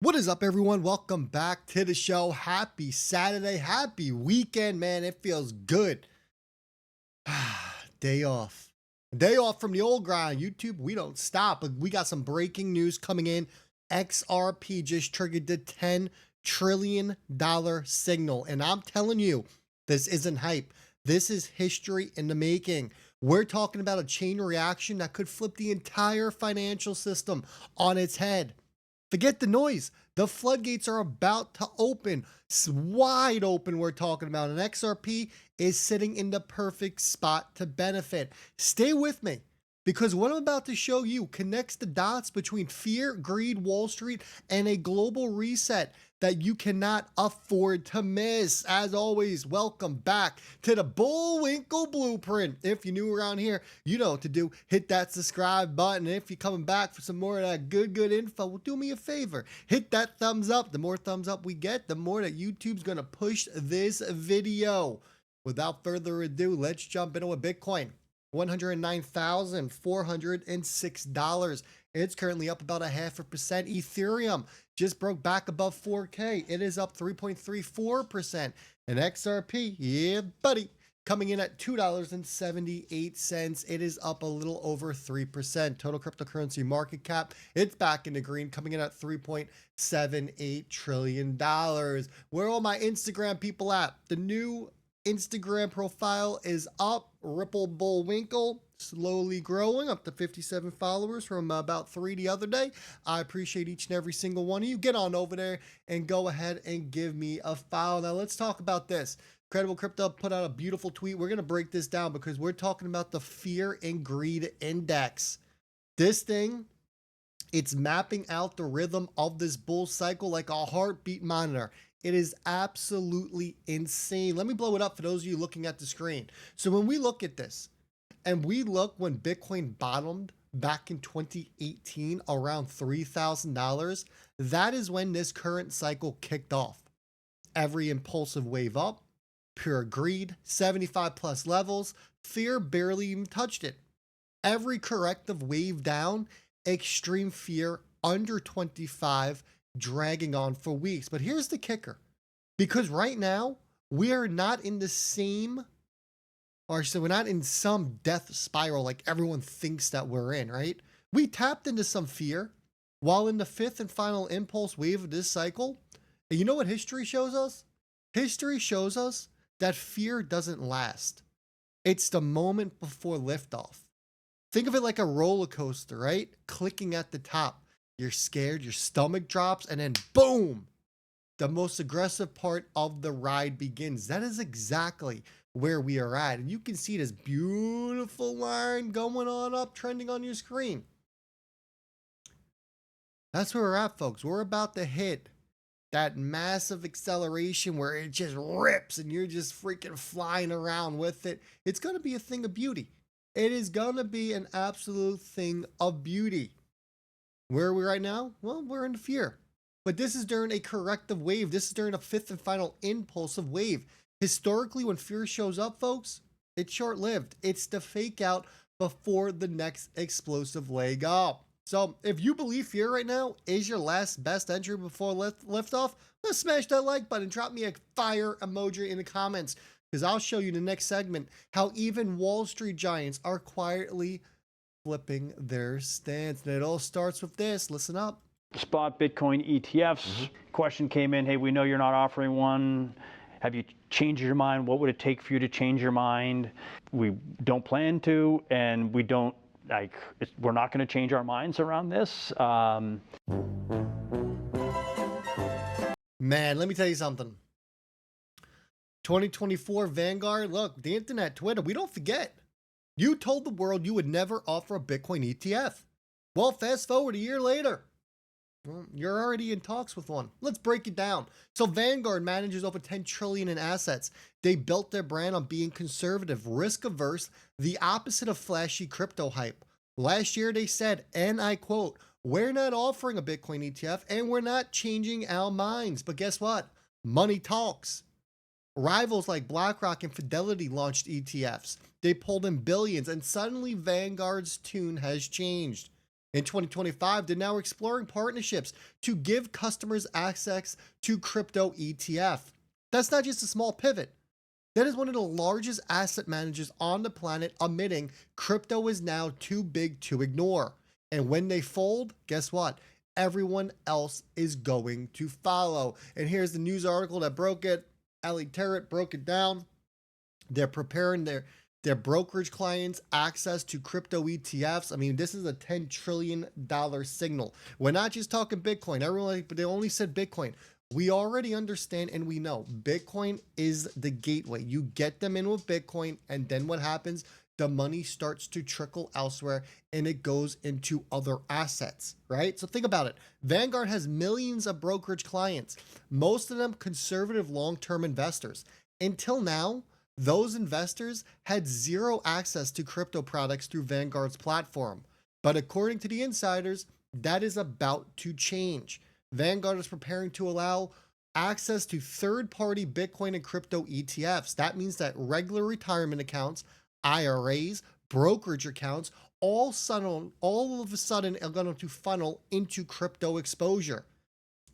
What is up, everyone? Welcome back to the show. Happy Saturday, happy weekend, man. It feels good. Day off. Day off from the old grind. YouTube, we don't stop. But we got some breaking news coming in. XRP just triggered the $10 trillion signal. And I'm telling you, this isn't hype. This is history in the making. We're talking about a chain reaction that could flip the entire financial system on its head. Forget the noise. The floodgates are about to open. It's wide open, we're talking about. And XRP is sitting in the perfect spot to benefit. Stay with me, because what I'm about to show you connects the dots between fear, greed, Wall Street, and a global reset that you cannot afford to miss. As always, welcome back to the Bullwinkle Blueprint. If you're new around here, you know what to do. Hit that subscribe button. And if you're coming back for some more of that good info, well, do me a favor. Hit that thumbs up. The more thumbs up we get, the more that YouTube's going to push this video. Without further ado, let's jump into a Bitcoin. $109,406. It's currently up about 0.5%. Ethereum just broke back above 4K. It is up 3.34%. And XRP, yeah, buddy, coming in at $2.78. It is up a little over 3%. Total cryptocurrency market cap, it's back in the green, coming in at $3.78 trillion. Where are all my Instagram people at? The new Instagram profile is up. Ripple Bullwinkle, slowly growing up to 57 followers from about 3 the other day. I appreciate each and every single one of you. Get on over there and go ahead and give me a follow. Now let's talk about this. Credible Crypto put out a beautiful tweet. We're going to break this down because we're talking about the fear and greed index. This thing, it's mapping out the rhythm of this bull cycle like a heartbeat monitor. It is absolutely insane. Let me blow it up for those of you looking at the screen. So when we look at this, and we look when Bitcoin bottomed back in 2018 around $3,000, that is when this current cycle kicked off. Every impulsive wave up, pure greed, 75 plus levels, fear barely even touched it. Every corrective wave down, extreme fear under 25, dragging on for weeks. But here's the kicker, because right now we are not in the same, or so we're not in some death spiral like everyone thinks that we're in, right? We tapped into some fear while in the fifth and final impulse wave of this cycle. And you know what history shows us? History shows us that fear doesn't last. It's the moment before liftoff. Think of it like a roller coaster, right? Clicking at the top. You're scared, your stomach drops, and then boom, the most aggressive part of the ride begins. That is exactly where we are at. And you can see this beautiful line going on up, trending on your screen. That's where we're at, folks. We're about to hit that massive acceleration where it just rips and you're just freaking flying around with it. It's going to be a thing of beauty. It is going to be an absolute thing of beauty. Where are we right now? Well, we're in fear. But this is during a corrective wave. This is during a fifth and final impulsive wave. Historically, when fear shows up, folks, it's short-lived. It's the fake out before the next explosive leg up. So if you believe fear right now is your last best entry before liftoff, let's smash that like button. Drop me a fire emoji in the comments, because I'll show you in the next segment how even Wall Street giants are quietly flipping their stance. And it all starts with this. Listen up. Spot Bitcoin ETFs. Question came in, hey, we know you're not offering one. Have you changed your mind? What would it take for you to change your mind? We don't plan to, and we don't, we're not going to change our minds around this. Man, let me tell you something. 2024 Vanguard, look, the internet, Twitter, we don't forget. You told the world you would never offer a Bitcoin ETF. Well, fast forward a year later. Well, you're already in talks with one. Let's break it down. So Vanguard manages over 10 trillion in assets. They built their brand on being conservative, risk averse, the opposite of flashy crypto hype. Last year they said, and I quote, "We're not offering a Bitcoin ETF and we're not changing our minds." But guess what? Money talks. Rivals like BlackRock and Fidelity launched ETFs. They pulled in billions, and suddenly Vanguard's tune has changed. In 2025, they're now exploring partnerships to give customers access to crypto ETF. That's not just a small pivot. That is one of the largest asset managers on the planet admitting crypto is now too big to ignore. And when they fold, guess what? Everyone else is going to follow. And here's the news article that broke it. Ali Terrett broke it down. They're preparing their brokerage clients access to crypto ETFs. I mean, this is a $10 trillion signal. We're not just talking Bitcoin. Everyone, but they only said Bitcoin. We already understand and we know Bitcoin is the gateway. You get them in with Bitcoin, and then what happens? The money starts to trickle elsewhere and it goes into other assets, right? So think about it. Vanguard has millions of brokerage clients, most of them conservative long-term investors. Until now, those investors had zero access to crypto products through Vanguard's platform. But according to the insiders, that is about to change. Vanguard is preparing to allow access to third-party Bitcoin and crypto ETFs. That means that regular retirement accounts, IRAs, brokerage accounts, all of a sudden are going to funnel into crypto exposure.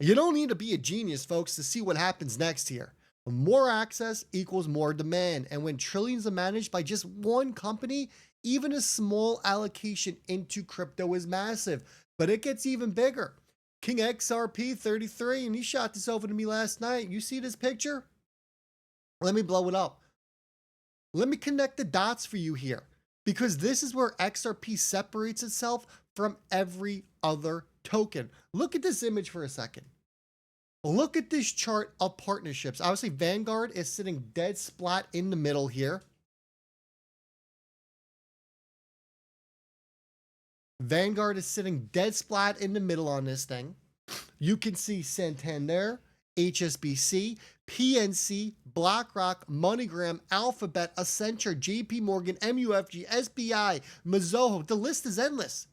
You don't need to be a genius, folks, to see what happens next here. More access equals more demand. And when trillions are managed by just one company, even a small allocation into crypto is massive. But it gets even bigger. King XRP 33, and he shot this over to me last night. You see this picture? Let me blow it up. Let me connect the dots for you here, because this is where XRP separates itself from every other token. Look at this image for a second. Look at this chart of partnerships. Obviously, Vanguard is sitting dead splat in the middle here. Vanguard is sitting dead splat in the middle on this thing. You can see Santander, HSBC, PNC, BlackRock, MoneyGram, Alphabet, Accenture, JP Morgan, MUFG, SBI, Mizuho. The list is endless.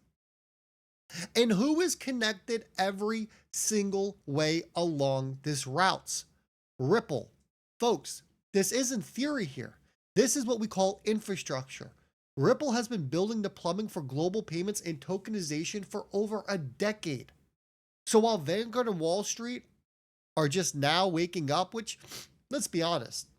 And who is connected every single way along this routes? Ripple. Folks, this isn't theory here. This is what we call infrastructure. Ripple has been building the plumbing for global payments and tokenization for over a decade. So while Vanguard and Wall Street are just now waking up, which, let's be honest,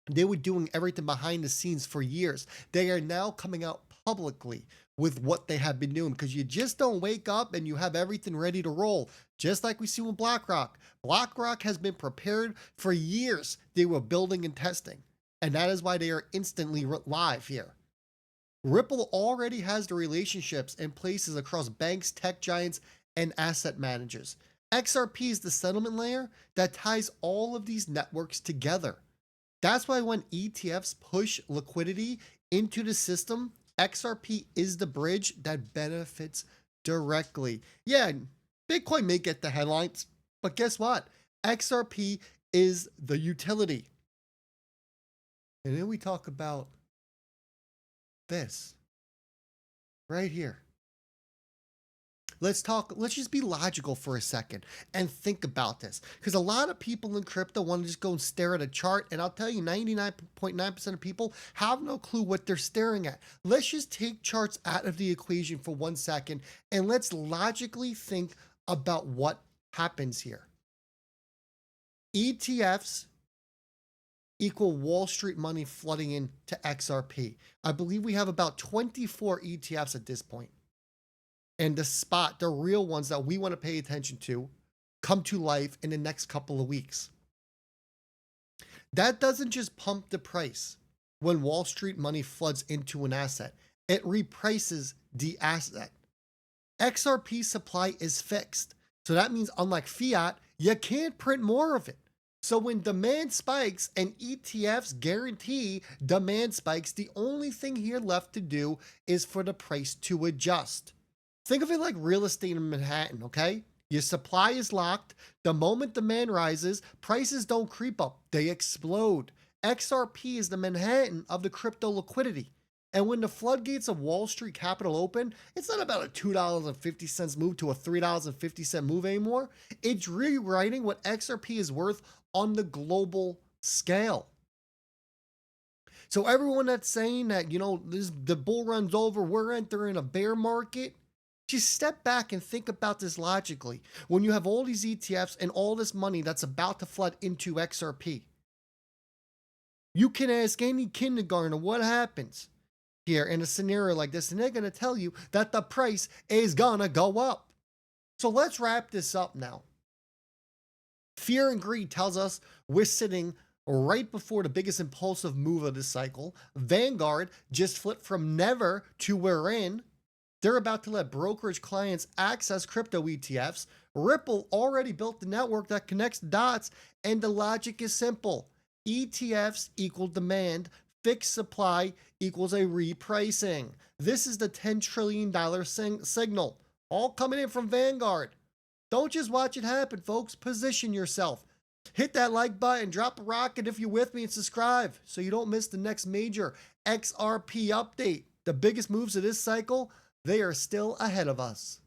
they were doing everything behind the scenes for years, they are now coming out publicly with what they have been doing, because you just don't wake up and you have everything ready to roll. Just like we see with BlackRock. BlackRock has been prepared for years. They were building and testing, and that is why they are instantly live here. Ripple already has the relationships in places across banks, tech giants, and asset managers. XRP is the settlement layer that ties all of these networks together. That's why when ETFs push liquidity into the system, XRP is the bridge that benefits directly. Yeah, Bitcoin may get the headlines, but guess what? XRP is the utility. And then we talk about this right here. Let's just be logical for a second and think about this, because a lot of people in crypto want to just go and stare at a chart, and I'll tell you 99.9% of people have no clue what they're staring at. Let's just take charts out of the equation for 1 second and let's logically think about what happens here. ETFs equal Wall Street money flooding into XRP. I believe we have about 24 ETFs at this point. And the real ones that we want to pay attention to, come to life in the next couple of weeks. That doesn't just pump the price when Wall Street money floods into an asset. It reprices the asset. XRP supply is fixed. So that means, unlike fiat, you can't print more of it. So when demand spikes and ETFs guarantee demand spikes, the only thing here left to do is for the price to adjust. Think of it like real estate in Manhattan, okay? Your supply is locked. The moment demand rises, prices don't creep up, they explode. XRP is the Manhattan of the crypto liquidity. And when the floodgates of Wall Street capital open, it's not about a $2.50 move to a $3.50 move anymore. It's rewriting what XRP is worth on the global scale. So everyone that's saying that, the bull run's over, we're entering a bear market, Just step back and think about this logically. When you have all these ETFs and all this money that's about to flood into XRP, you can ask any kindergartner what happens here in a scenario like this, and they're going to tell you that the price is going to go up. So let's wrap this up now. Fear and greed tells us we're sitting right before the biggest impulsive move of this cycle. Vanguard just flipped from never to we're in. They're about to let brokerage clients access crypto ETFs. Ripple already built the network that connects dots, and the logic is simple. ETFs equal demand, fixed supply equals a repricing. This is the $10 trillion signal, all coming in from Vanguard. Don't just watch it happen, folks. Position yourself. Hit that like button, drop a rocket if you're with me, and subscribe so you don't miss the next major XRP update. The biggest moves of this cycle, they are still ahead of us.